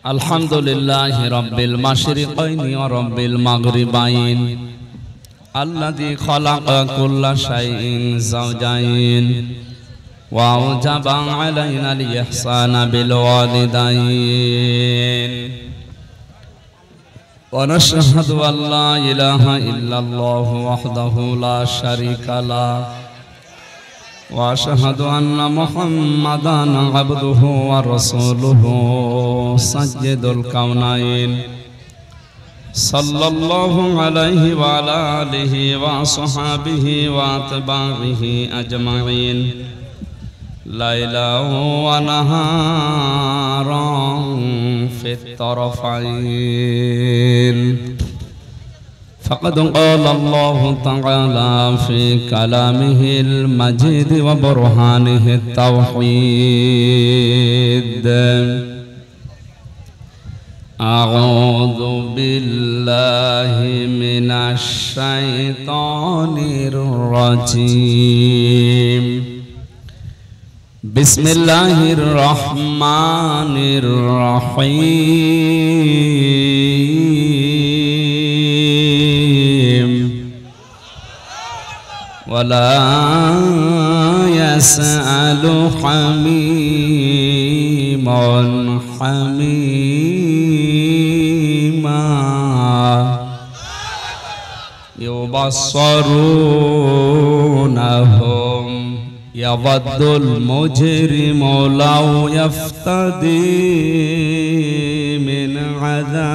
আলহামদুলিল্লাহি রাব্বিল মাশরিকাইনি ওয়া রাব্বিল মাগরিবাইন আল্লাযী খালাকা কুল্লা শাইইন যাওজাইন ওয়া আওজাবা আলাইনাল ইহসানা বিল ওয়ালিদাইন ওয়া নাশহাদু আল্লা ইলাহা ইল্লাল্লাহু ওয়াহদাহু লা শারীকা লাহু وأشهد أن محمدًا عبده ورسوله سيد الكونين صلى الله عليه وعلى آله وصحبه وأتباعه أجمعين ليلا ونهارا في الطرفين فقد قال الله تعالى في كلامه المجيد وبرهانه التوحيد أعوذ بالله من الشيطان الرجيم بسم الله الرحمن الرحيم ولا يسأل حميم حميما يبصرونهم يود المجرم لو يفتدي من عذاب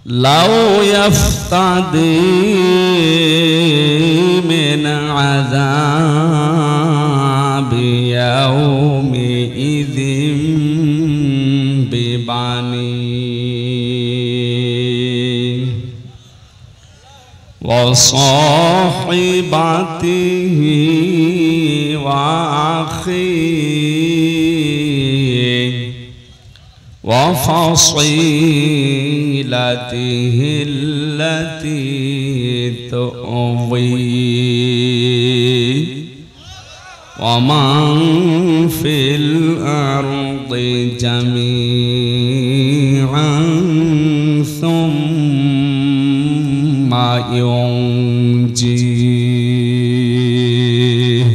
لو يفتدي من عذاب يومئذ ببنيه وصاحبته وأخيه وفصيلته التي تؤويه ومن في الأرض جميعا ثم ينجيه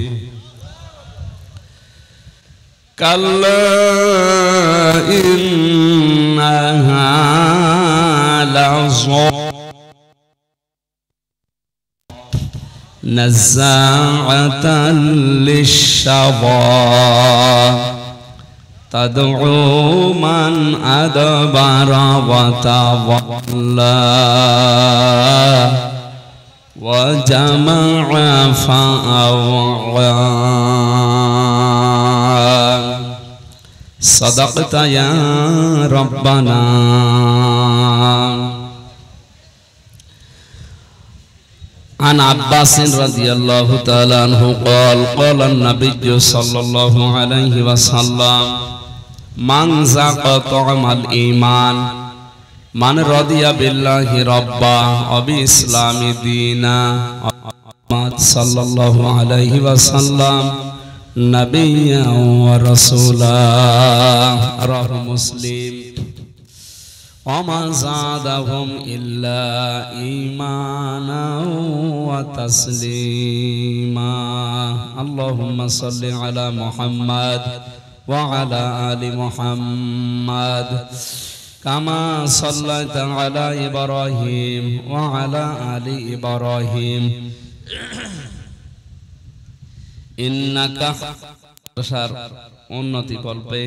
كلا إنها لظى نزاعة للشوى تدعو من أدبر وتولى وجمع فأوعى صدقت يا ربنا عن عباس رضي الله تعالى عنه قال قال النبي صلى الله عليه وسلم من ذاق طعم الإيمان من رضي بالله ربا وبالإسلام دينا صلى الله عليه وسلم نبيا ورسولا رواه مسلم وما زادهم إلا إيمانا وتسليما اللهم صل على محمد وعلى آل محمد كما صليت على إبراهيم وعلى آل إبراهيم إنك উন্নতি কল্পে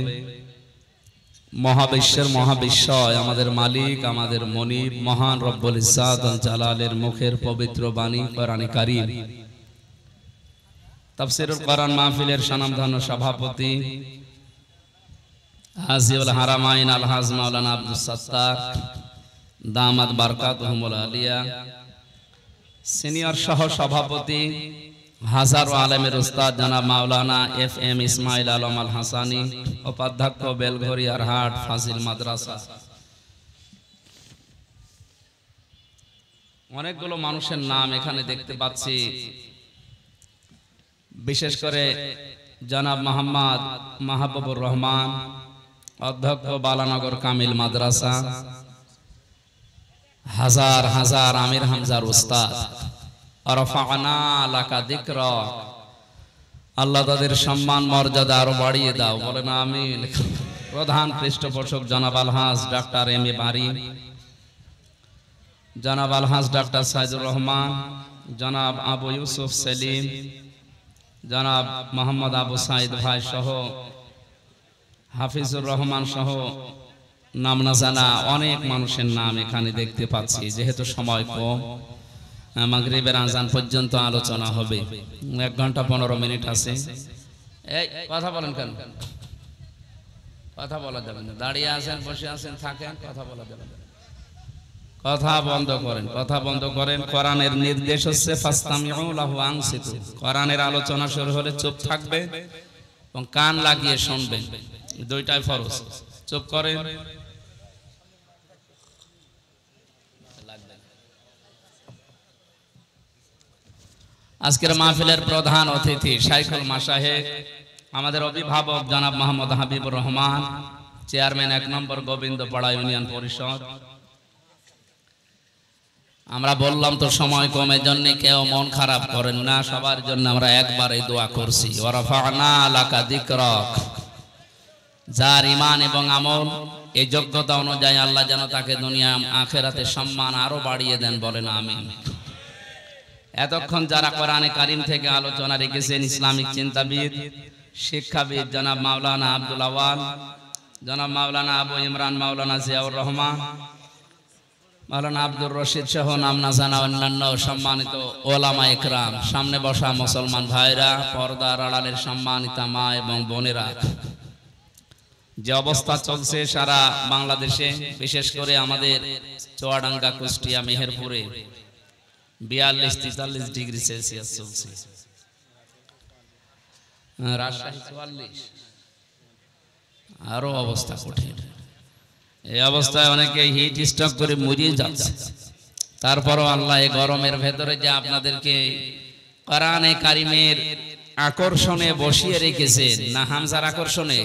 মহাবিশ্বের মহাবিশ্বয় আমাদের মালিক আমাদের মনিব মহান রব্বুল ইজ্জাত ওয়াল জালালের মুখের পবিত্র বাণী কোরআনে কারীম তাফসীরুল কোরআন মাহফিলের স্বনামধন্য সভাপতি হাজিউল হারামাইন আলহাজ মাওলানা আব্দুস সাত্তার দামাত বারকাতুহুমুল আলিয়া সিনিয়র সহ সভাপতি হাজারো আলেমের উস্তাদ জনাব মাওলানা FM ইসমাইল আলম আল হাসানি উপাধ্যক্ষ বেলঘরিয়ার হাট ফাজিল মাদ্রাসা অনেকগুলো মানুষের নাম এখানে দেখতে পাচ্ছি। বিশেষ করে জনাব মোহাম্মদ মাহবুবুর রহমান, অধ্যক্ষ বালানগর কামিল মাদ্রাসা, হাজার হাজার আমির হামজার উস্তাদ, রফা'না লাকা যিকরাক, আল্লাহ তাদের সম্মান মর্যাদা আরো বাড়িয়ে দাও, বলেন আমিন। প্রধান পৃষ্ঠপোষক জনাব আলহাজ ডাক্তার এম এ বারী, জনাব আলহাজ ডাক্তার সাইদুর রহমান, জনাব আবু ইউসুফ সেলিম, জনাব মোহাম্মদ আবু সাইদ ভাই সহ হাফিজুর রহমান সহ নাম না জানা অনেক মানুষের নাম এখানে দেখতে পাচ্ছি। যেহেতু সময় কম, মাগরিবের আজান পর্যন্ত আলোচনা হবে, 1 ঘন্টা 15 মিনিট আছে। এই কথা বলেন কেন? কথা বলা যাবে না। দাঁড়িয়ে আছেন, বসে আছেন, থাকেন, কথা বলা যাবে না। কথা বন্ধ করেন, কথা বন্ধ করেন। কোরআনের নির্দেশ হচ্ছে ফাসতামিউ লাহু আনসিতু। কোরআনের আলোচনা শুরু হলে চুপ থাকবে এবং কান লাগিয়ে শুনবেন, দুইটাই ফরজ। চুপ করেন। আজকের মাহফিলের প্রধান অতিথি শাইখুল মাশায়েখ, আমাদের অভিভাবক জনাব মোহাম্মদ হাবিবুর রহমান, চেয়ারম্যান 1 নম্বর গোবিন্দপাড়া ইউনিয়ন পরিষদ। আমরা বললাম তো সময় কমের জন্য কেউ মন খারাপ করেন না, সবার জন্য আমরা একবারে দোয়া করছি। ওয়া রাফা'না লাকা যিকরাক, যার ঈমান এবং আমল এই যোগ্যতা অনুযায়ী আল্লাহ যেন তাকে দুনিয়া আখিরাতে সম্মান আরো বাড়িয়ে দেন, বলেন আমিন। এতক্ষণ যারা কোরআনে কারীম থেকে আলোচনা রেখেছেন, ইসলামিক চিন্তাবিদ, শিক্ষাবিদ জনাব মাওলানা আব্দুল আওয়াল, জনাব মাওলানা আবু ইমরান, মাওলানা জিয়াউর রহমান, মাওলানা আব্দুর রশিদ সহ নাম না জানা অন্যান্য সম্মানিত ওলামা ইকরাম, সামনে বসা মুসলমান ভাইরা, পর্দার আড়ালের সম্মানিতা মা এবং বোনেরা, যে অবস্থা চলছে সারা বাংলাদেশে, বিশেষ করে আমাদের চুয়াডাঙ্গা, কুষ্টিয়া, মেহেরপুরে 42-43 ডিগ্রি সেলসিয়াস চলছে, রাজশাহী 44, আরো অবস্থা কঠিন। এই অবস্থায় অনেকে হিট স্ট্রোক করে মরিয়ে যাচ্ছে। তারপরও আল্লাহ এই গরমের ভেতরে যে আপনাদেরকে কোরআনে কারীমের আকর্ষণে বসিয়ে রেখেছেন, না হামজার আকর্ষণে,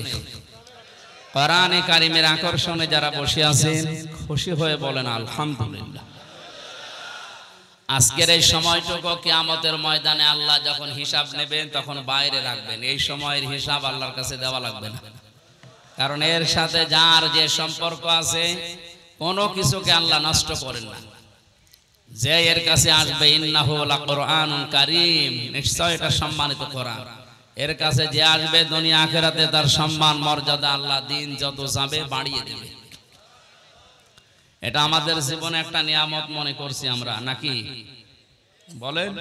কোরআনে কারীমের আকর্ষণে যারা বসে আছেন, খুশি হয়ে বলেন আলহামদুলিল্লাহ। আজকের এই সময়টুকু কিয়ামতের ময়দানে আল্লাহ যখন হিসাব নেবেন তখন বাইরে রাখবেন। এই সময়ের হিসাব আল্লাহর কাছে দেওয়া লাগবে না, কারণ এর সাথে যার যে সম্পর্ক আছে কোনো কিছুকে আল্লাহ নষ্ট করেন না। যে এর কাছে আসবে, ইন্নাহু লাকুরআনুন কারীম, নিশ্চয় এটা সম্মানিত কোরআন। এর কাছে যে আসবে দুনিয়া আখিরাতে তার সম্মান মর্যাদা আল্লাহ দিন যত যাবে বাড়িয়ে দেবে। এটা আমাদের জীবনে একটা নিয়ামত মনে করছি আমরা, নাকি বলেন?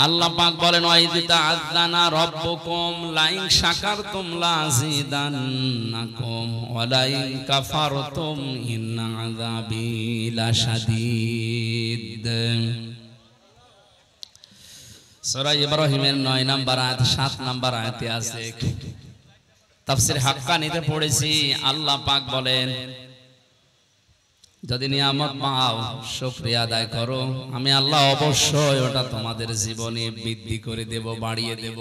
আল্লাহ পাক বলেন, ওয়াইদ তাআযানা রাব্বুকুম লাইন শাকারতুম লাযিদান্নাকুম ওয়া লাইন কাফারতুম ইন্না আযাবি লাশাদীদ। সূরা ইব্রাহিমের 9 নম্বর আয়াত 7 নম্বর আয়াতে আছে। তাফসীর হাক্কানিতে পড়েছি, আল্লাহ পাক বলেন, যদি নিয়ামত পাও শুকরিয়া আদায় করো, আমি আল্লাহ অবশ্যই ওটা তোমাদের জীবনে বৃদ্ধি করে দেব, বাড়িয়ে দেব।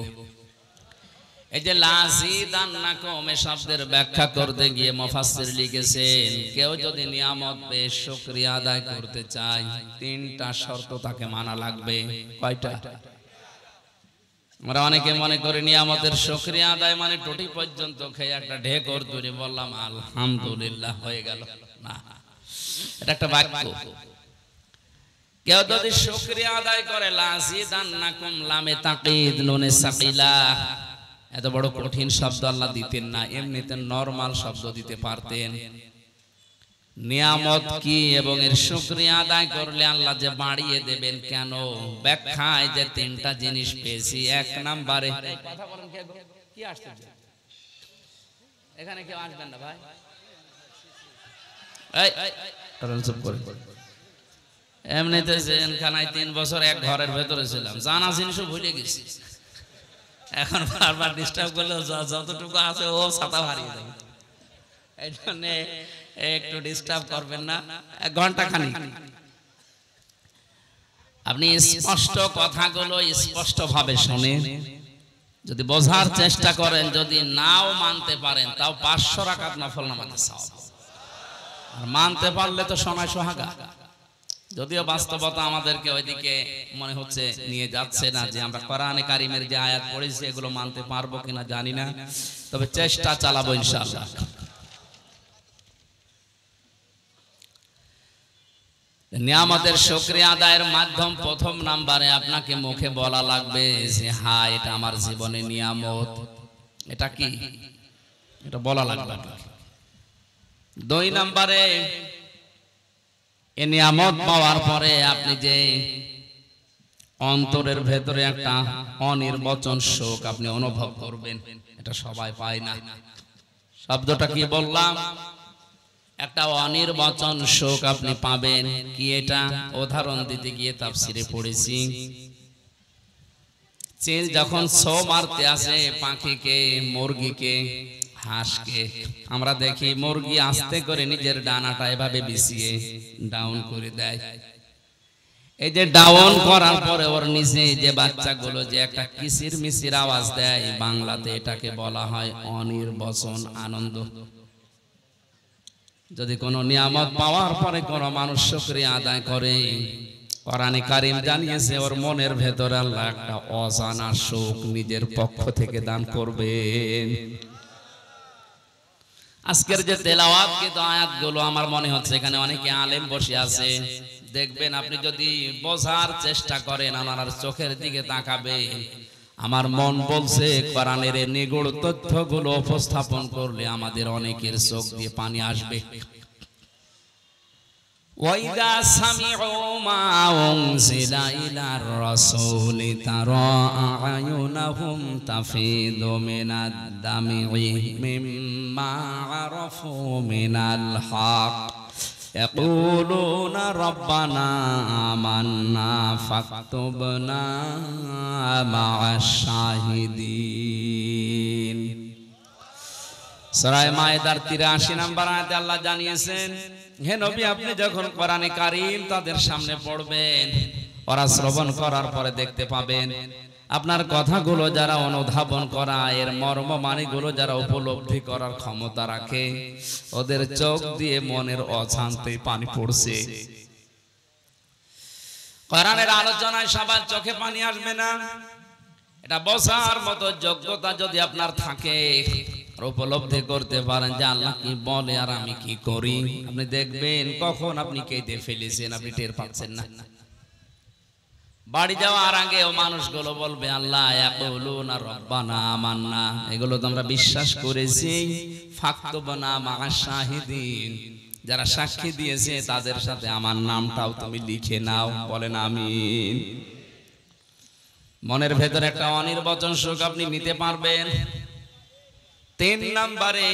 এই যে লাযিদান্নাকুম এই শব্দের ব্যাখ্যা করতে গিয়ে মুফাসসির লিখেছেন, কেউ যদি নিয়ামত পেয়ে শুকরিয়া আদায় করতে চায় 3টা শর্ত তাকে মানা লাগবে। কয়টা? আমরা অনেকে মনে করি নিয়ামতের শুকরিয়া আদায় মানে টুটি পর্যন্ত খেয়ে একটা ঢেকর তুলে বললাম আলহামদুলিল্লাহ হয়ে গেল, না, এটা একটা বাক্য। কেউ যদি শুকরিয়া আদায় করে, লাযিদান্নাকুম লামে তাকিদ নুনে সাকিলা, এত বড় কঠিন শব্দ আল্লাহ দিতেন না, এমনিতে নরমাল শব্দ দিতে পারতেন। নিয়ামত কি এবং এর শুকরিয়া আদায় করলে আল্লাহ যে বাড়িয়ে দেবেন কেন, ব্যাখ্যায় যে 3টা জিনিস পেয়েছি। 1 নম্বরে, কথা বলেন, কি আসছে এখানে? কেউ আসবেন না ভাই, এমনিতে জেলখানায় 3 বছর এক ঘরের ভেতরে ছিলাম, জানা জিনিসও ভুলে গেছি। এখন বারবার ডিস্টার্ব করলে যতটুকু আছে ও ছাতা হারিয়ে যাবে। এই জন্য একটু ডিস্টার্ব করবেন না, 1 ঘন্টা খানিক আপনি স্পষ্ট কথাগুলো স্পষ্ট ভাবে শোনেন, যদি বোঝার চেষ্টা করেন, যদি নাও মানতে পারেন তাও 500 রাকাত নফল নামাজে সওয়াব। আর মানতে পারলে তো সময় সোহাগা। যদিও বাস্তবতা আমাদেরকে ওইদিকে মনে হচ্ছে নিয়ে যাচ্ছে না, যে আমরা কোরআনে কারিমের যে আয়াত পড়েছি এগুলো মানতে পারবো কিনা জানি না, তবে চেষ্টা চালাবো ইনশাআল্লাহ। নিয়ামতের শুকরিয়া আদায়ের মাধ্যম প্রথম নাম্বারে আপনাকে মুখে বলা লাগবে যে হ্যাঁ এটা আমার জীবনে নিয়ামত। এটা কি? এটা বলা লাগবে। 2 নাম্বারে এই নিয়ামত পাওয়ার পরে আপনি যে অন্তরের ভেতরে একটা অনির্বচন শোক আপনি অনুভব করবেন, এটা সবাই পায় না। শব্দটা কি বললাম? একটা অনির্বচন শোক আপনি পাবেন। কি এটা? উদাহরণ দিতে গিয়ে তাফসিরে পড়েছি, চিল যখন ছো মারতে আসে পাখিকে, মুরগিকে, হাঁসকে, আমরা দেখি মুরগি আস্তে করে নিজের ডানাটা এভাবে বিছিয়ে ডাউন করে দেয়। এই যে ডাউন করার পরে ওর নিচে যে বাচ্চাগুলো যে একটা কিচির মিচির আওয়াজ দেয়, বাংলাতে এটাকে বলা হয় অনির্বচন আনন্দ। যদি কোনো নিয়ামত পাওয়ার পরে কোনো মানুষ শুকরিয়া আদায় করে, কোরআনে কারীম জানিয়েছে ওর মনের ভেতরে আল্লাহ একটা অজানা সুখ নিজের পক্ষ থেকে দান করবেন। আজকের যে তেলাওয়াত কিন্তু আয়াতগুলো আমার মনে হচ্ছে এখানে অনেকে আলেম বসে আছে, দেখবেন আপনি যদি বোঝার চেষ্টা করেন, আমার চোখের দিকে তাকাবেন, আমার মন বলছে কোরআনের নিগূঢ় তথ্যগুলো উপস্থাপন করলে আমাদের অনেকের চোখ দিয়ে পানি আসবে। ওয়াইদা সামিউ মা উনজিলা ইলার রাসূলি তারা আয়ুনাহুম তাফিদু মিনাদ দামি মিম্মা আরাফু মিনাল হক ইয়াকুলুনা রাব্বানা আমান্না ফাকতুবনা মা'আশ শাহিদিন। সূরা মায়েদার 83 নম্বর আয়াতে আল্লাহ জানিয়েছেন, হে নবী আপনি যখন কোরআনে কারীম তাদের সামনে পড়বেন, ওরা শ্রবণ করার পরে দেখতে পাবেন আপনার কথাগুলো যারা অনুধাবন করা, এর মর্ম মানেগুলো যারা উপলব্ধি করার ক্ষমতা রাখে, ওদের চোখ দিয়ে মনের অশান্তি পানি পড়ছে। কোরআনের আলোচনায় সবার চোখে পানি আসবে না, এটা বোঝার মতো যোগ্যতা যদি আপনার থাকে, উপলব্ধি করতে পারেন যে আল্লাহ কি বলে আর আমি কি করি, আপনি দেখবেন কখন আপনি কেটে ফেলেছেন আপনি টের পাচ্ছেন না। বাড়ি যাওয়ার আগে ও মানুষগুলো বলবে আল্লাহ ইয়াকুলুনা রাব্বানা আমান্না, এগুলো তো আমরা বিশ্বাস করেছি, ফাকতুবনা মা'আশ শাহিদিন, যারা সাক্ষী দিয়েছে তাদের সাথে আমার নামটাও তুমি লিখে নাও। বলেন আমিন। মনের ভেতরে একটা অনির্বচন সুখ আপনি নিতে পারবেন। 3 নম্বরে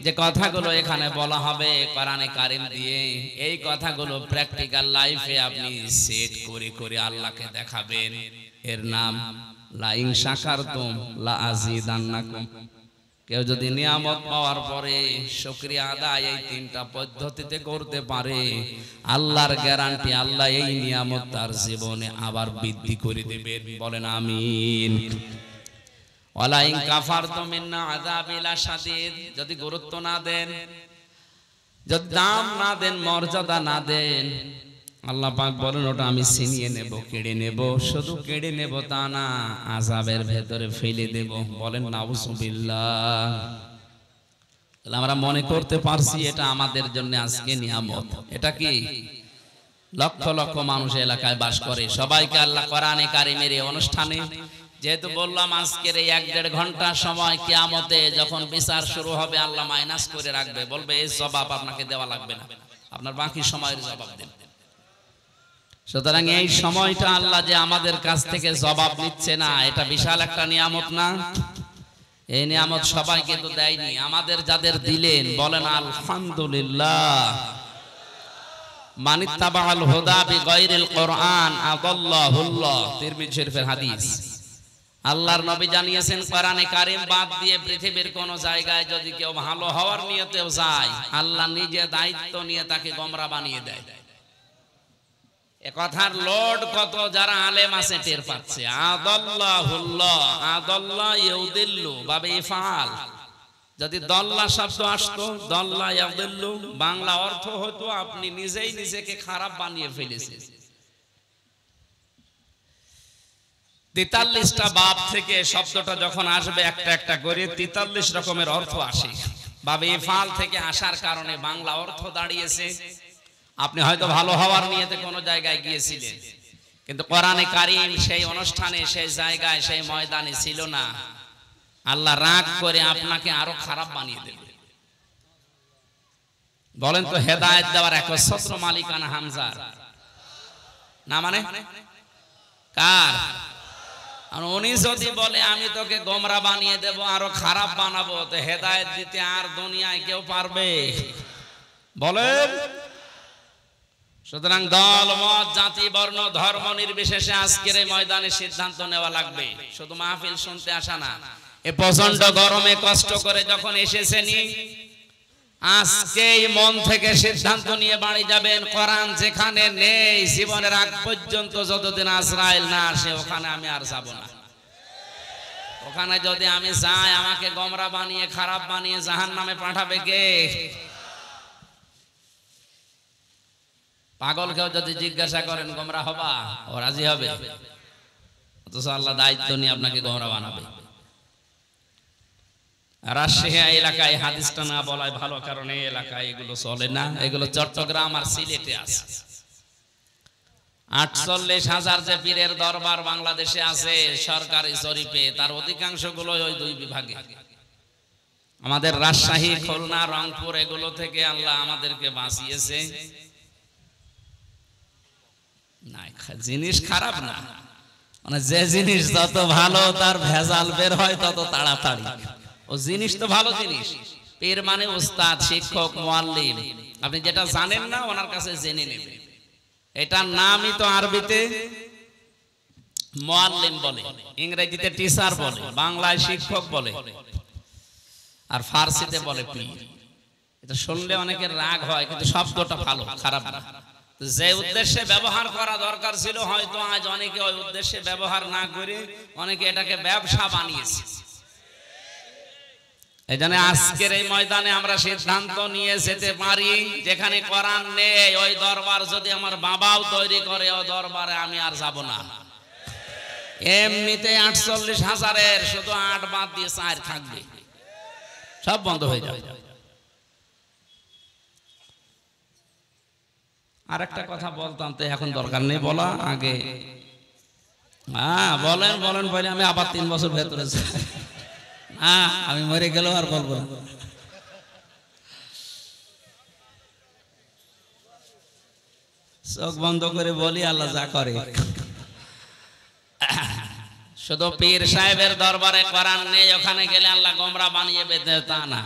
যে কথাগুলো এখানে বলা হবে কোরআনে কারীম দিয়ে, এই কথাগুলো প্র্যাকটিক্যাল লাইফে আপনি সেট করে করে আল্লাহকে দেখাবেন। এর নাম লা ইন শাকারতুম লা আযীদান্নাকুম। কেউ যদি নিয়ামত পাওয়ার পরে শুকরিয়া আদায় এই 3টা পদ্ধতিতে করতে পারে, আল্লাহর গ্যারান্টি আল্লাহ এই নিয়ামত তার জীবনে আবার বৃদ্ধি করে দেবেন। বলেন আমিন। ওয়ালা ইন কাফারতুম মিন্না আযাবিলা শাদীদ, যদি গুরুত্ব না দেন, যদি দাম না দেন, মর্যাদা না দেন, আল্লাহ পাক বলেন ওটা আমি ছিনিয়ে নেব, কেড়ে নেব। শুধু কেড়ে নেব তা না, আযাবের ভেতরে ফেলে দেব। বলেন নাউযুবিল্লাহ। তাহলে আমরা মনে করতে পারছি এটা আমাদের জন্য আজকে নিয়ামত। এটা কি? লক্ষ লক্ষ মানুষ এলাকায় বাস করে, সবাইকে আল্লাহ কোরআনে কারীমের এই অনুষ্ঠানে, যেহেতু বললাম আজকের এই 1-1.5 ঘন্টা সময় কিয়ামতে যখন বিচার শুরু হবে আল্লাহ মাইনাস করে রাখবে, বলবে এই জবাব আপনাকে দেওয়া লাগবে না, আপনার বাকি সময়ের জবাব দেন। সুতরাং এই সময়টা আল্লাহ যে আমাদের কাছ থেকে জবাব নিচ্ছে না, এটা বিশাল একটা নিয়ামত না? এই নিয়ামত সবাইকে তো দেয়নি, আমাদের যাদের দিলেন বলেন আলহামদুলিল্লাহ। মানিত্তাবাআল হুদা বিগাইরিল কোরআন আদাল্লাহুল্লাহ, তিরমিজি শরীফের হাদিস। আল্লাহর নবী জানিয়েছেন কোরআনে কারীম বাদ দিয়ে পৃথিবীর কোন জায়গায় যদি কেউ ভালো হওয়ার নিয়তেও যায়, আল্লাহ নিজে দায়িত্ব নিয়ে তাকে গোমরা বানিয়ে দেয়। এ কথার লোড কত যারা আলেম আছে টের পাচ্ছে। আদাল্লাহুল্লাহ, আদাল্লাহ ইউদিল্লু বাবে ইফআল। যদি দল্লা শব্দ আসতো, দল্লা ইয়াদিল্লু, বাংলা অর্থ হতো আপনি নিজেই নিজেকে খারাপ বানিয়ে ফেলেছেন। 43টা বাব থেকে শব্দটা যখন আসবে একটা একটা করে 43 রকমের অর্থ আসে। বাবে ইফআল থেকে আসার কারণে বাংলা অর্থ দাঁড়িয়েছে। আপনি হয়তো ভালো হওয়ার নিয়তে কোনো জায়গায় গিয়েছিলেন, কিন্তু কোরআনে কারীম সেই অনুষ্ঠানে, সেই জায়গায়, সেই ময়দানে ছিল না। আল্লাহ রাগ করে আপনাকে আরো খারাপ বানিয়ে দেবে। বলেন তো হেদায়েত দেওয়ার একচ্ছত্র মালিকানা হামজার না? মানে কার? আর উনি যদি বলে আমি তোকে গোমরা বানিয়ে দেব, আরো খারাপ বানাবো, তো হেদায়েত দিতে আর দুনিয়ায় কেউ পারবে? বলেন। সুতরাং দল মত জাতি বর্ণ ধর্ম নির্বিশেষে আজকের এই ময়দানে সিদ্ধান্ত নেওয়া লাগবে। শুধু মাহফিল শুনতে আসা না। এ প্রচন্ড গরমে কষ্ট করে যখন এসেছেনি, আজকেই মন থেকে সিদ্ধান্ত নিয়ে বাড়ি যাবেন। কোরআন যেখানে নেই, জীবনের আগ পর্যন্ত যতদিন আজরাইল না আসে ওখানে আমি আর যাব না। ওখানে যদি আমি যাই, আমাকে গোমরা বানিয়ে খারাপ বানিয়ে জাহান্নামে পাঠাবে কে? পাগলকেও যদি জিজ্ঞাসা করেন গোমরা হবা, ও রাজি হবে? অথচ আল্লাহ দায়িত্ব নিয়ে আপনাকে গোমরা বানাবে। রাজশাহী এলাকায় হাদিসটা না বলাই ভালো, কারণ এই এলাকায় এগুলো চলে না। এগুলো চট্টগ্রাম আর সিলেটে আছে। 48,000 যে পীরের দরবার বাংলাদেশে আছে সরকারি জরিপে, তার অধিকাংশ গুলো ওই দুই বিভাগে। আমাদের রাজশাহী, খুলনা, রংপুর এগুলো থেকে আল্লাহ আমাদেরকে বাঁচিয়েছে। না, জিনিস খারাপ না, মানে যে জিনিস যত ভালো তার ভেজাল বের হয় তত তাড়াতাড়ি। ও জিনিস তো ভালো জিনিস। পীর মানে উস্তাদ, শিক্ষক, মুআল্লিম। আপনি যেটা জানেন না ওনার কাছে জেনে নেবেন। এটার নামই তো আরবিতে মুআল্লিম বলে, ইংরেজিতে টিচার বলে, বাংলায় শিক্ষক বলে, আর ফার্সিতে বলে পীর। এটা শুনলে অনেকের রাগ হয়, কিন্তু শব্দটা ভালো, খারাপ না। যে উদ্দেশ্যে ব্যবহার করা দরকার ছিল হয়তো আজ অনেকে ওই উদ্দেশ্যে ব্যবহার না করে অনেকে এটাকে ব্যবসা বানিয়েছে। এজন্য আজকের এই ময়দানে আমরা সিদ্ধান্ত নিয়ে যেতে পারি, যেখানে কোরআন নেই ওই দরবার যদি আমার বাবাও তৈরি করে, ওই দরবারে আমি আর যাব না। এমনিতে 48,000-এর শুধু 8 বাদ দিয়ে 4 থাকবে, সব বন্ধ হয়ে যাবে। আর একটা কথা বলতাম, তো এখন দরকার নেই বলা, আগে বলেন বলেন বলে আমি আবার 3 বছর ভেতরে আমি মরে গেল আর বলবো না। চোখ বন্ধ করে বলি, আল্লাহ যা করে। শুধু পীর সাহেবের দরবারে কোরআন নেই, ওখানে গেলে আল্লাহ গোমরা বানিয়ে বেঁধে তা না।